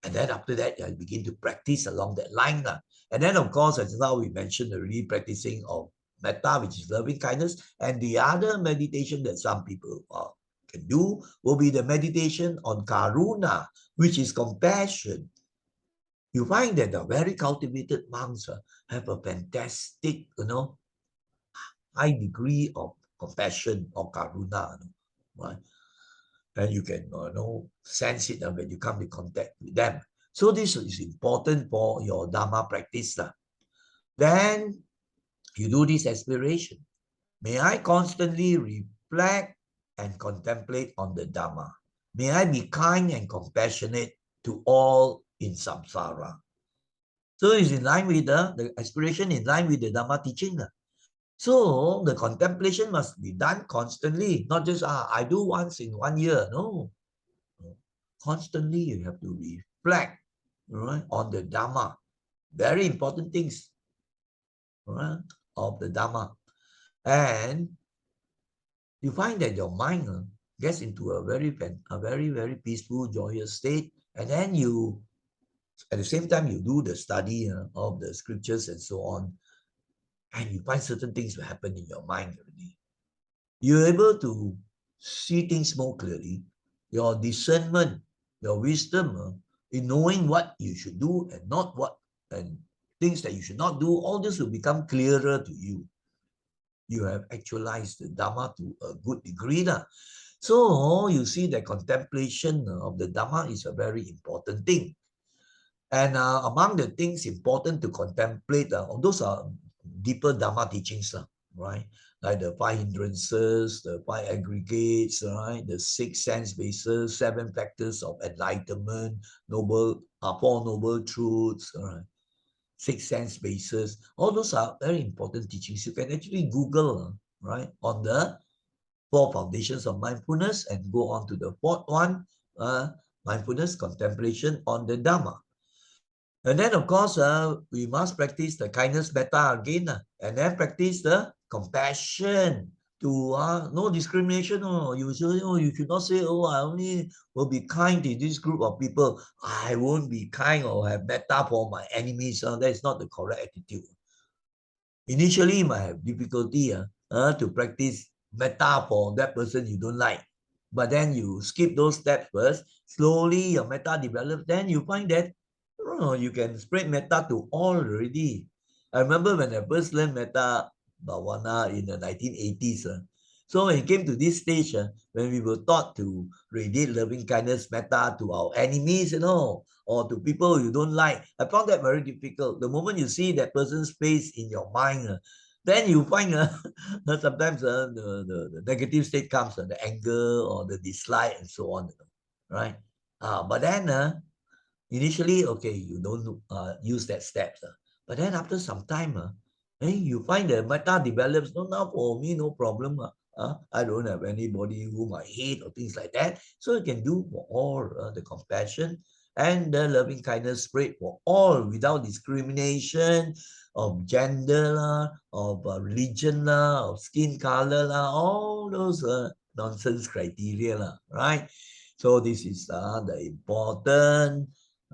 And then after that, I begin to practice along that line. And then, of course, as now we mentioned already, practicing of metta, which is loving kindness. And the other meditation that some people can do will be the meditation on karuna, which is compassion. You find that the very cultivated monks have a fantastic, high degree of compassion or karuna, right? And you can sense it when you come in contact with them. So this is important for your Dhamma practice. Then you do this aspiration. May I constantly reflect and contemplate on the Dhamma. May I be kind and compassionate to all in samsara. So it's in line with the aspiration, in line with the Dhamma teaching. So the contemplation must be done constantly, not just I do once in 1 year. No. Constantly you have to reflect, right, on the Dhamma. Very important things, right, of the Dhamma. And you find that your mind gets into a very, very peaceful, joyous state. And then you, at the same time, you do the study of the scriptures and so on. And you find certain things will happen in your mind already. You're able to see things more clearly. Your discernment, your wisdom in knowing what you should do and not what, and things that you should not do, all this will become clearer to you. You have actualized the Dhamma to a good degree. So you see that contemplation of the Dhamma is a very important thing. And among the things important to contemplate, those are deeper Dhamma teachings, right? Like the 5 hindrances, the 5 aggregates, right? The 6 sense bases, 7 factors of enlightenment, 4 noble truths, right? 6 sense bases. All those are very important teachings. You can actually Google, right, on the 4 foundations of mindfulness and go on to the 4th one, mindfulness contemplation on the Dhamma. And then, of course, we must practice the kindness metta again, and then practice the compassion to no discrimination. You should not say, I only will be kind to this group of people. I won't be kind or have metta for my enemies. That is not the correct attitude. Initially, you might have difficulty to practice metta for that person you don't like. But then you skip those steps first. Slowly, your metta develops. Then you find that you can spread metta to all already. I remember when I first learned metta bhavana in the 1980s. So when it came to this stage, when we were taught to radiate loving kindness metta to our enemies, or to people you don't like, I found that very difficult. The moment you see that person's face in your mind, then you find sometimes the negative state comes, the anger or the dislike and so on, right? But then initially, okay, you don't use that steps. But then after some time, you find the metta develops. No, now for me, no problem. I don't have anybody whom I hate or things like that. So you can do for all the compassion and the loving kindness spread for all without discrimination of gender, of religion, of skin color, all those nonsense criteria, right? So this is the important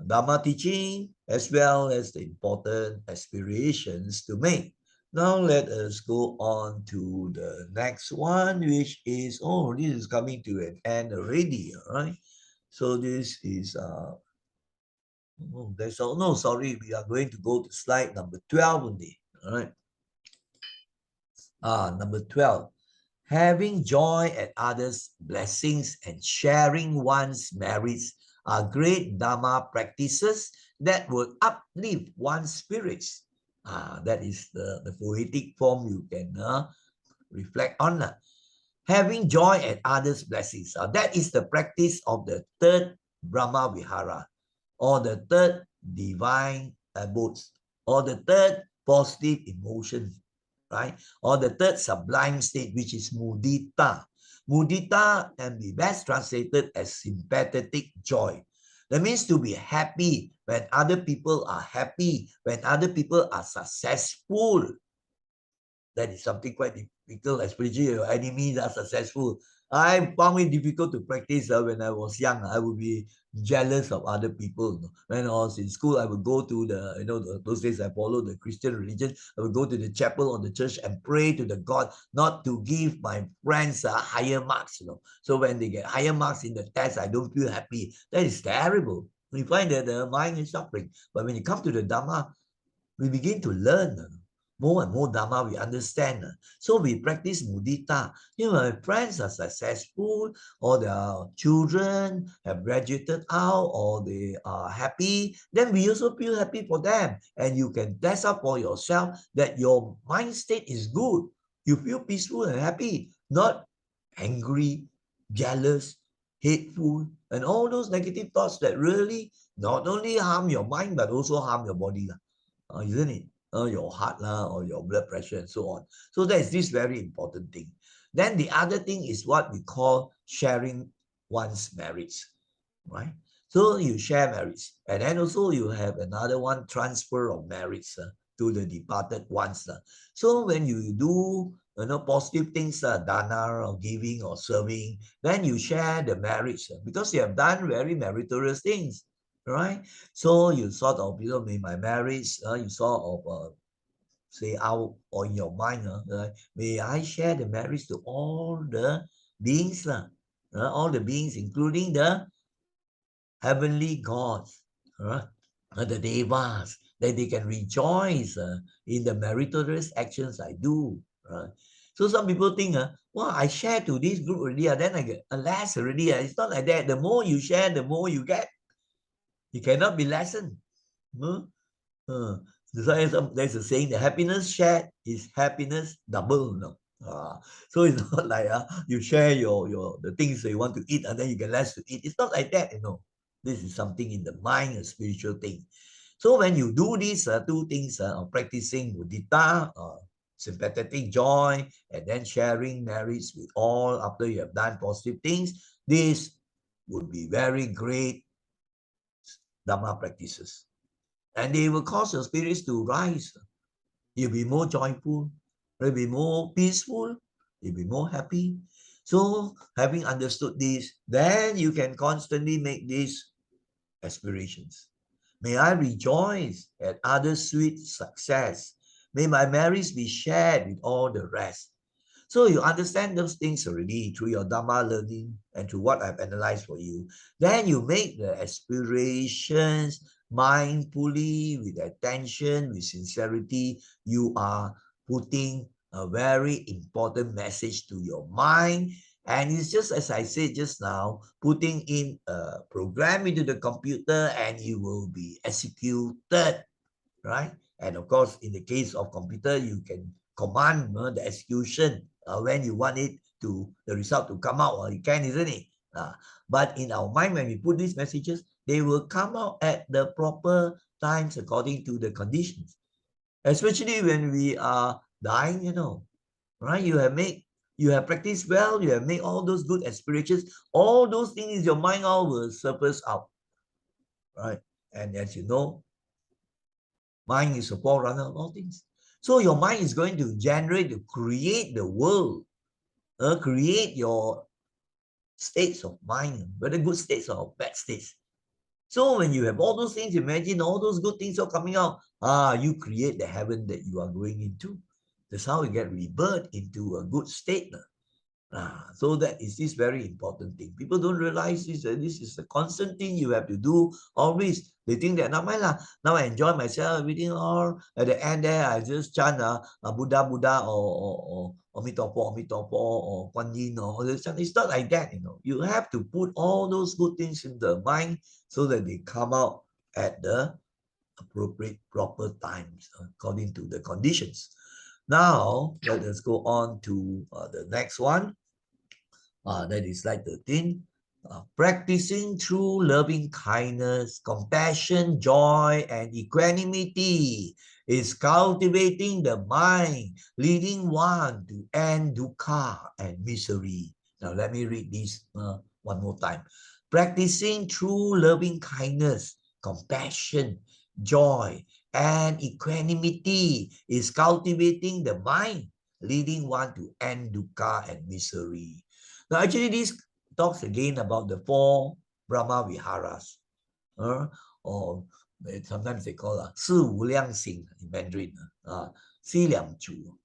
Dharma teaching as well as the important aspirations to make. Now let us go on to the next one, which is, oh, this is coming to an end already, all right? So this is, no, sorry, we are going to go to slide number 12 only, all right? Number 12. Having joy at others' blessings and sharing one's merits are great Dharma practices that will uplift one's spirits. That is the poetic form you can reflect on. Having joy at others' blessings. That is the practice of the third Brahma Vihara, or the third divine abodes, or the third positive emotion, right? Or the third sublime state, which is mudita. Mudita can be best translated as sympathetic joy. That means to be happy when other people are happy, when other people are successful. That is something quite difficult, especially your enemies are successful. I found it difficult to practice when I was young. I would be jealous of other people. When I was in school, I would go to those days I followed the Christian religion. I would go to the chapel or the church and pray to the God not to give my friends higher marks. So when they get higher marks in the test, I don't feel happy. That is terrible. We find that the mind is suffering. But when you come to the Dhamma, we begin to learn more and more Dharma, we understand. So we practice mudita. My friends are successful, or their children have graduated out, or they are happy, then we also feel happy for them. And you can test up for yourself that your mind state is good. You feel peaceful and happy, not angry, jealous, hateful, and all those negative thoughts that really not only harm your mind, but also harm your body. Isn't it? Your heart or your blood pressure and so on. So that is this very important thing. Then the other thing is what we call sharing one's merits, right? So you share merits, and then also you have another one, transfer of merits to the departed ones. So when you do positive things, dana or giving or serving, then you share the merits because you have done very meritorious things, right? So you sort of, may my merits, you sort of say out or in your mind, may I share the merits to all the beings, all the beings, including the heavenly gods, the devas, that they can rejoice in the meritorious actions I do. Right? So some people think, well, I share to this group already, then I get less already. It's not like that. The more you share, the more you get. You cannot be lessened. There's a saying, the happiness shared is happiness double. So it's not like you share your the things that you want to eat and then you get less to eat. It's not like that. This is something in the mind, a spiritual thing. So when you do these two things of practicing mudita, sympathetic joy, and then sharing merits with all after you have done positive things, this would be very great Dharma practices. And they will cause your spirits to rise. You'll be more joyful, you'll be more peaceful, you'll be more happy. So having understood this, then you can constantly make these aspirations. May I rejoice at others' sweet success. May my merits be shared with all the rest. So you understand those things already through your Dhamma learning and through what I've analyzed for you. Then you make the aspirations mindfully, with attention, with sincerity. You are putting a very important message to your mind. And it's just as I said just now, putting in a program into the computer and it will be executed, right? And of course, in the case of computer, you can command, the execution, when you want it to, the result to come out, you can, isn't it? But in our mind, when we put these messages, they will come out at the proper times according to the conditions. Especially when we are dying, right? You have practiced well, you have made all those good aspirations, all those things in your mind all will surface out, right? And as you know, mind is a forerunner of all things. So your mind is going to generate, to create the world, create your states of mind, whether good states or bad states. So when you have all those things, imagine all those good things are coming out. You create the heaven that you are going into. That's how you get rebirth into a good state. So that is this very important thing. People don't realize this. This is a constant thing you have to do always. They think that, now I enjoy myself, everything, or at the end there, I just chant Buddha, Buddha, or Omitopo, Omitopo, or Kuan Yin, or this. It's not like that, You have to put all those good things in the mind so that they come out at the appropriate, proper times, according to the conditions. Now, let us go on to the next one. That is like 13. Practicing true loving kindness, compassion, joy, and equanimity is cultivating the mind, leading one to end dukkha and misery. Now, let me read this one more time. Practicing true loving kindness, compassion, joy, and equanimity is cultivating the mind, leading one to end dukkha and misery. Now, actually, this talks again about the 4 Brahma Viharas, or sometimes they call 四无量心 in Mandarin, 四两主.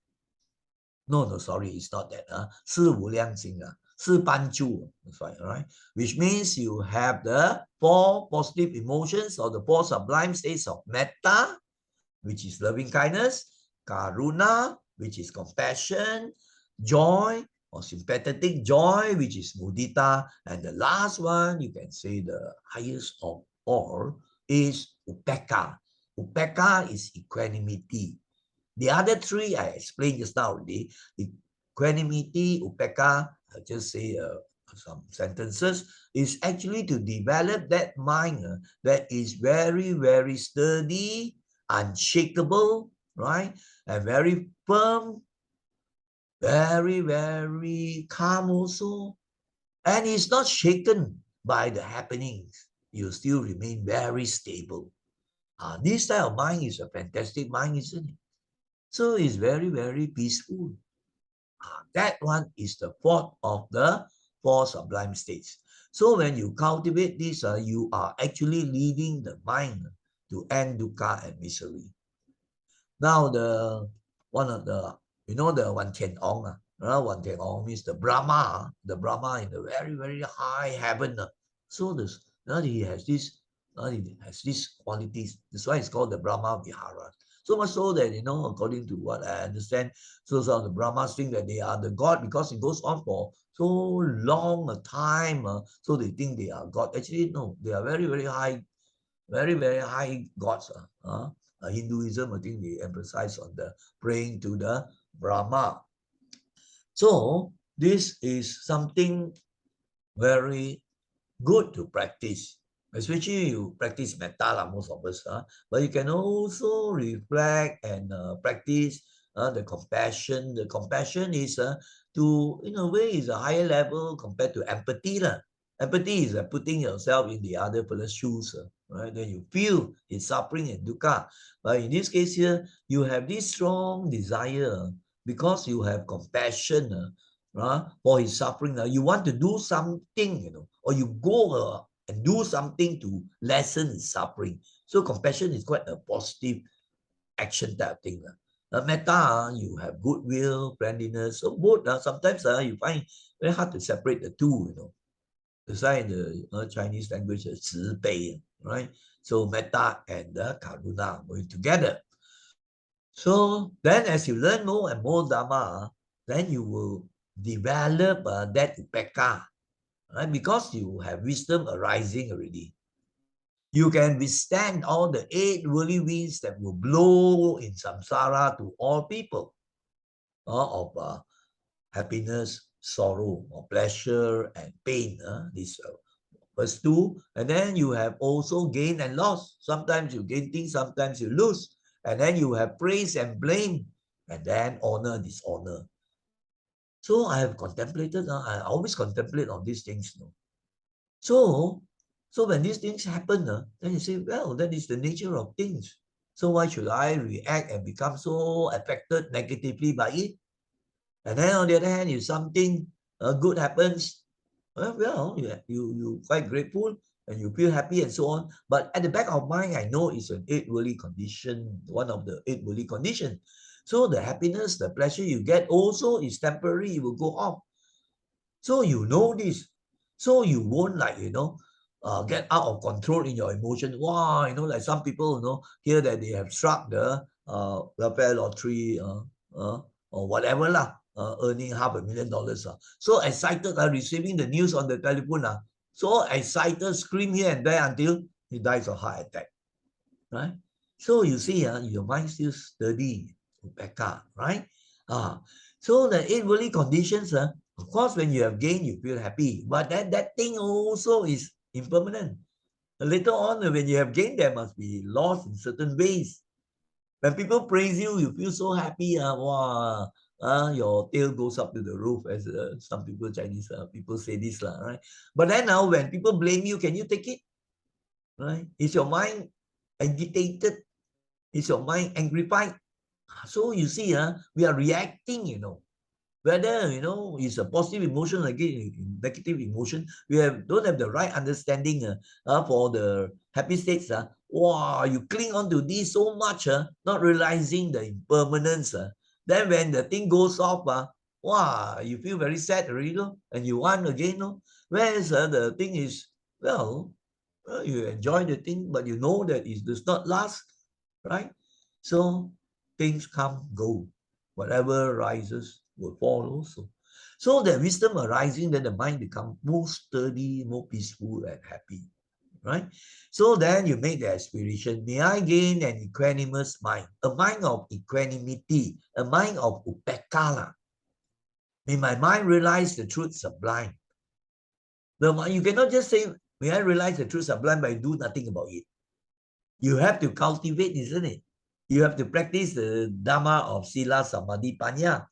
No, sorry, it's not that. 四无量心, 四般住, that's right, all right? Which means you have the 4 positive emotions or the 4 sublime states of metta, which is loving kindness, karuna, which is compassion, joy, or sympathetic joy, which is mudita, and the last one, you can say the highest of all, is upekkha. Upekkha is equanimity. The other 3 I explained just now already. Equanimity, upekkha, I'll just say some sentences, is actually to develop that mind that is very, very sturdy, unshakable, right? And very firm, very, very calm also. And it's not shaken by the happenings. You still remain very stable. This type of mind is a fantastic mind, isn't it? So it's very, very peaceful. That one is the 4th of the 4 sublime states. So when you cultivate this, you are actually leading the mind to end dukkha and misery. Now, the one of the, the Wan Tian Ong, Wan Tian Ong means the Brahma in the very, very high heaven. So this, he has these qualities. That's why it's called the Brahma Vihara. So much so that, according to what I understand, so some of the Brahmas think that they are the God because it goes on for so long a time. So they think they are God. Actually, no, they are very, very high, very, very high gods. Hinduism, I think they emphasize on the praying to the Brahma. So this is something very good to practice. Especially you practice metta, most of us. But you can also reflect and practice the compassion. The compassion is to, in a way, is a higher level compared to empathy. Empathy is putting yourself in the other person's shoes, right? Then you feel his suffering and dukkha. But in this case here, you have this strong desire because you have compassion for his suffering. You want to do something, or you go and do something to lessen his suffering. So compassion is quite a positive action type thing. Metta, you have goodwill, friendliness. So both, sometimes you find very hard to separate the two, That's why in the Chinese language, it's 慈悲, right? So metta and karuna going together. So then as you learn more and more Dhamma, then you will develop that upekkha, right? Because you have wisdom arising already. You can withstand all the 8 worldly winds that will blow in samsara to all people. of happiness, sorrow, or pleasure and pain. These first two. And then you have also gain and loss. Sometimes you gain things, sometimes you lose. And then you have praise and blame. And then honor, dishonor. So I have contemplated, I always contemplate on these things. So when these things happen, then you say, well, that is the nature of things. So why should I react and become so affected negatively by it? And then on the other hand, if something good happens, well, you quite grateful and you feel happy and so on. But at the back of mind, I know it's an eight worldly condition, one of the eight worldly conditions. So the happiness, the pleasure you get also is temporary, it will go off. So you know this. So you won't get out of control in your emotion. Wow, like some people, hear that they have struck the welfare lottery or whatever lah, earning $500,000. So excited, receiving the news on the telephone. So excited, scream here and there until he dies of heart attack. Right? So you see, your mind still sturdy, upeka, right? So the eight worldly conditions, of course, when you have gained, you feel happy. But that thing also is impermanent. Later on, when you have gained, there must be loss in certain ways. When people praise you, you feel so happy. Wow, your tail goes up to the roof, as some people, Chinese people say this, right? But then now, when people blame you, can you take it? Right? Is your mind agitated? Is your mind angrified? So you see, we are reacting, whether, it's a positive emotion, again, negative emotion, don't have the right understanding for the happy states. Wow, you cling on to this so much, not realizing the impermanence. Then when the thing goes off, wow, you feel very sad already, and you want again. Whereas the thing is, well, you enjoy the thing, but you know that it does not last, right? So things come, go. Whatever rises will fall also. So that wisdom arising, then the mind becomes more sturdy, more peaceful and happy, right? So then you make the aspiration, may I gain an equanimous mind, a mind of equanimity, a mind of upekala. May my mind realize the truth sublime. You cannot just say, may I realize the truth sublime, but do nothing about it. You have to cultivate, isn't it? You have to practice the Dhamma of Sila, Samadhi, Panya,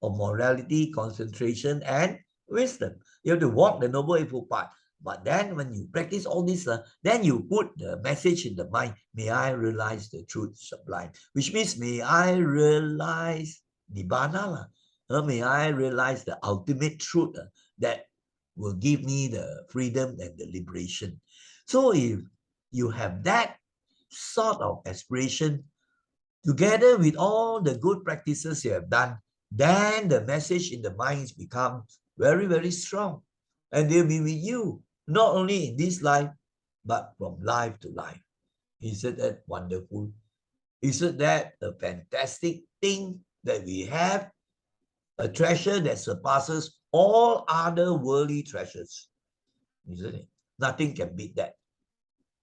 of morality, concentration, and wisdom. You have to walk the Noble Eightfold Path. But then when you practice all this, then you put the message in the mind, may I realize the truth sublime, which means may I realize Nibbana. May I realize the ultimate truth that will give me the freedom and the liberation. So if you have that sort of aspiration, together with all the good practices you have done, then the message in the minds becomes very, very strong. And they'll be with you, not only in this life, but from life to life. Isn't that wonderful? Isn't that a fantastic thing that we have? A treasure that surpasses all other worldly treasures. Isn't it? Nothing can beat that.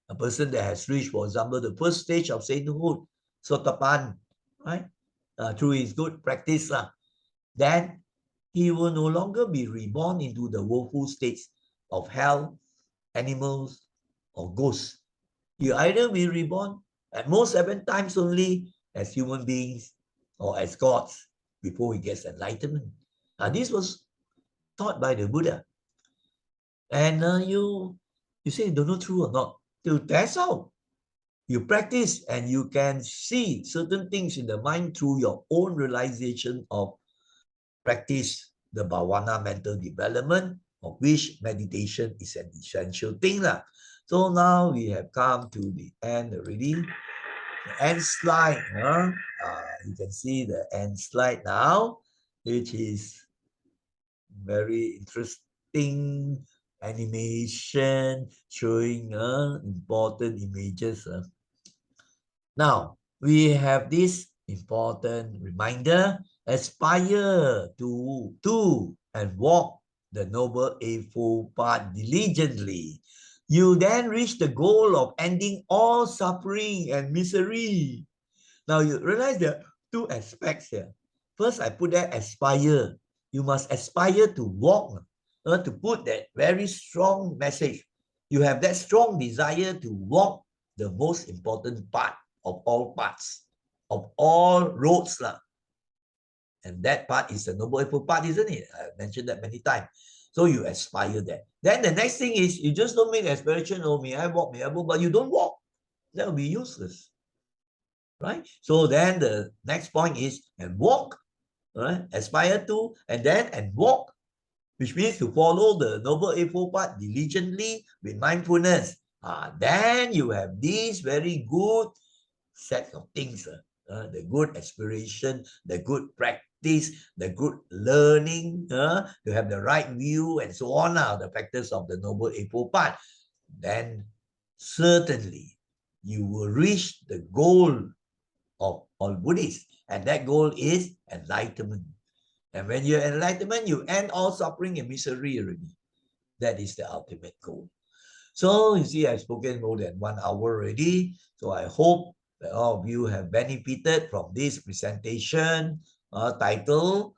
A person that has reached, for example, the first stage of sainthood, Sotapan, right? Through his good practice, then he will no longer be reborn into the woeful states of hell, animals, or ghosts. He either be reborn at most 7 times only as human beings or as gods before he gets enlightenment. This was taught by the Buddha. And you say, don't know true or not. To test out. You practice and you can see certain things in the mind through your own realization of practice, the bhavana mental development, of which meditation is an essential thing. So now we have come to the end already. The end slide. You can see the end slide now, which is very interesting animation showing important images. Now, we have this important reminder, aspire to and walk the Noble Eightfold Path diligently. You then reach the goal of ending all suffering and misery. Now, you realize there are two aspects here. First, I put that aspire. You must aspire to walk, to put that very strong message. You have that strong desire to walk the most important part of all parts, of all roads. And that part is the Noble Eightfold Path, isn't it? I mentioned that many times. So you aspire that. Then the next thing is you just don't make aspiration, oh, may I walk, but you don't walk. That will be useless. Right? So then the next point is and walk. Right? Aspire to, and walk, which means to follow the Noble Eightfold Path diligently with mindfulness. Then you have these very good set of things. The good aspiration, the good practice, the good learning, to have the right view and so on, the practice of the Noble Eightfold Path. Then certainly you will reach the goal of all Buddhists, and that goal is enlightenment. And when you're enlightenment, you end all suffering and misery already. That is the ultimate goal. So you see, I've spoken more than 1 hour already. So I hope that all of you have benefited from this presentation titled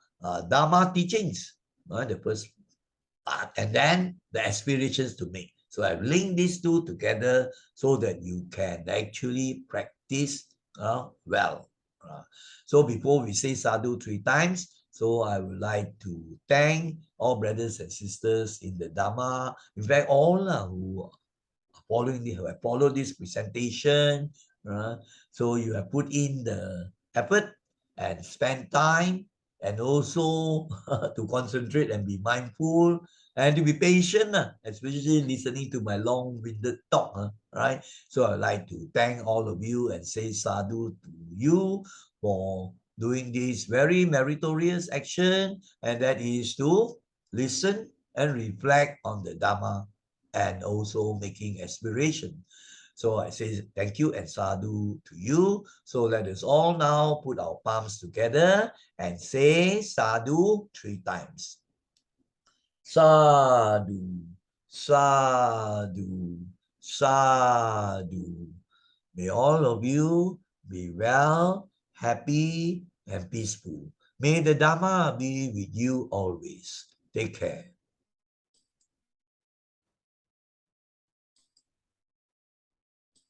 Dharma Teachings, the first part, and then the aspirations to make. So I've linked these two together so that you can actually practice well. So before we say sadhu 3 times, so I would like to thank all brothers and sisters in the Dhamma, in fact, all who are following this, who have followed this presentation. So you have put in the effort and spend time, and also to concentrate and be mindful and to be patient, especially listening to my long-winded talk. Right? So I'd like to thank all of you and say sadhu to you for doing this very meritorious action, and that is to listen and reflect on the Dhamma and also making aspiration. So I say thank you and sadhu to you. So let us all now put our palms together and say sadhu 3 times. Sadhu, sadhu, sadhu. May all of you be well, happy, and peaceful. May the Dhamma be with you always. Take care.